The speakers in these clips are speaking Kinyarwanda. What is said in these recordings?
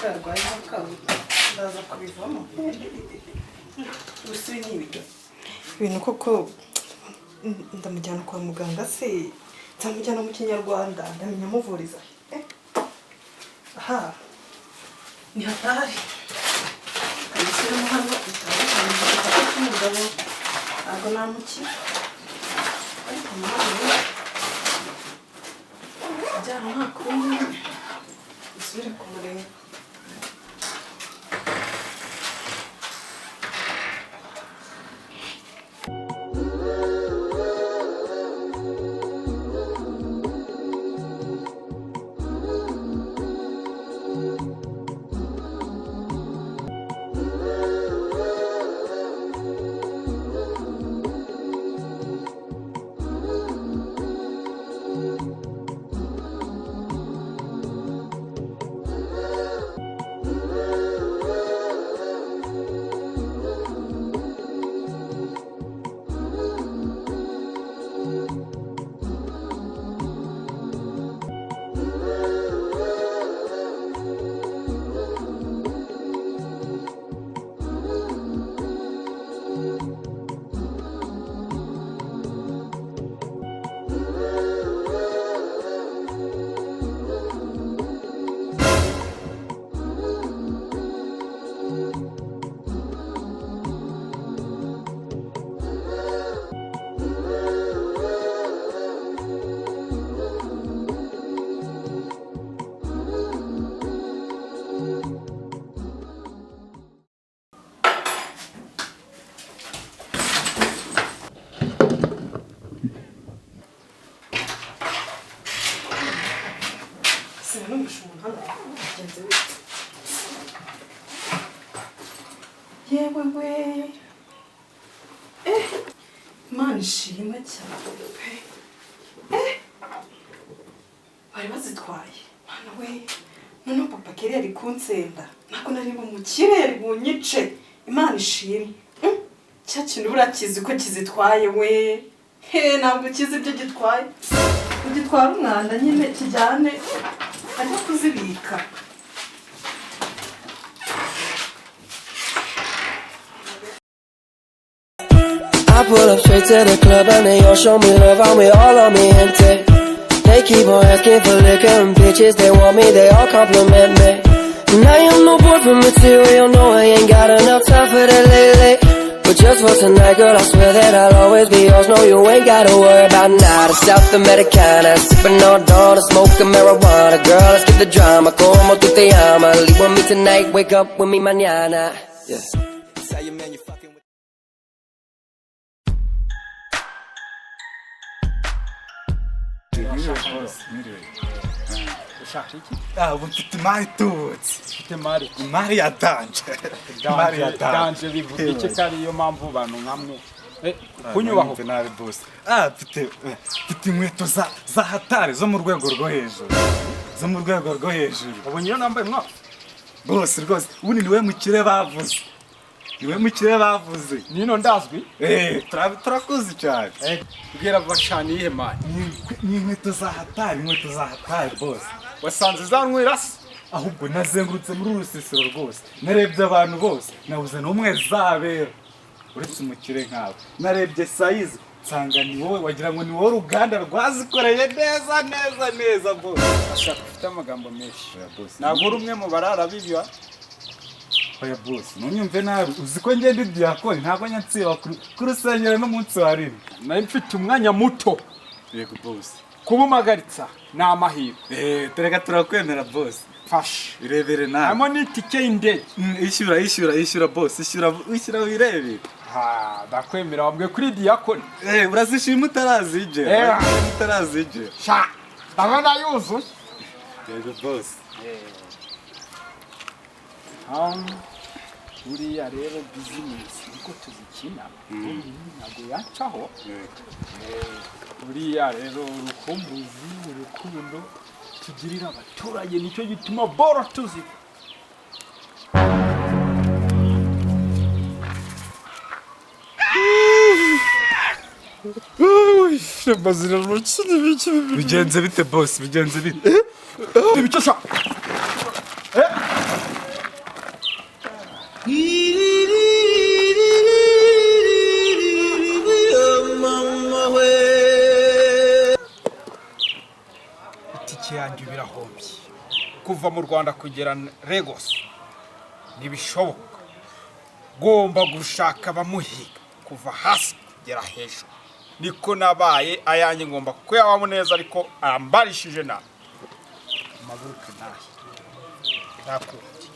karwaye n'akabuto ndaza kubivamo ubusubi n'ibiryo ibintu koko ndamujyana kwa muganga se nzamujyana mu kinyarwanda ndamenya muvuriza aha ni hatari kabishyiramo hano bitandukanye igikapu cy'umugabo ntabwo namukira ariko mwana ajyana nta kundi usubire kumureba yewe we Imana ishimwe cyane bari bazitwaye Mana we none papa kere yari kunsenda nako nari umukire yari bunyice Imana ishimwe cya kintu burakizi ko kizitwaye we ntabwo kizi ibyo gitwaye ugitwara umwanda nyine kijyane ajya kuzibika I pull up straight to the club and they all show me love, I'm with all of me gente. They keep on asking for liquor and bitches, they want me, they all compliment me. And I am no boyfriend material, no I ain't got enough time for that lately. But just for tonight, girl, I swear that I'll always be yours, no you ain't gotta worry about nada. South Americana, sipping on dawn, smoking marijuana. Girl, let's get the drama, como tu te llama. Leave with me tonight, wake up with me mañana. Yeah. Tell you man, you fucking with ubu mfite imari itubutse imari ya danje imari ya danje bivuga iki ko ariyo mpamvu abantu nkamwe kunyubaho nabi boss mfite inkweto za hatari zo mu rwego rwo hejuru ubu niyo nambaye mwaka boss rwose ubu niwe mukire bavuze nino ndazwi turakuzi cyane bwira bashani ihe mani ni inkweto za hatari boss wasanze zanywira se ahubwo nazengurutse muri urusisiro rwose narebye abantu bose nabuze n'umwe zabera uretse umukire nkawe narebye size nsanga ni wowe wagira ngo ni wowe uruganda rwazikoreye neza boss ashaka ufite amagambo menshi ntabwo uri umwe mu barara bibya oya boss nunyumve nabi uzi ko ngende diakoni ntabwo nyantsiba ku rusengero n'umunsi wa rimwe nayo mfite umwanya muto yego boss kubumagaritsa ni amahirwe tereka turakwemera boss fashe irebere nawe amo n'itike y'indege ishyura boss ishyura wirebe ndakwemera wabwiye kuri diakoni urazishima utarazigera sha ndabona yuzuye yego boss buriya rero bizinesi niko tuzikina ntabwo yacaho buriya rero urukundo tugirira abaturage nicyo gituma boro tuzi bigenze bite boss bigenze bite ibice sha kuva mu Rwanda kugera Lagos ntibishoboka. Gomba gushaka abamuhiga kuva hasi kugera hejuru. Niko nabaye ayanjye ngomba kuyabamo neza ariko ambarishije na amaguruke nahi nakuki.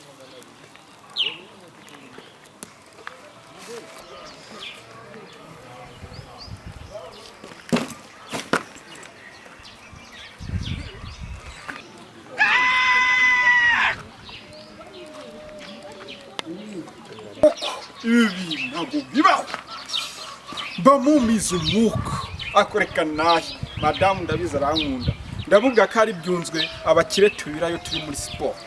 Ibi ntabwo bibaho. Bamumiza umwuka akoreka nahi. Madamu ndabiza arankunda. Ndavuga ko ari byunzwe abakire tubirayo turi muri siporo.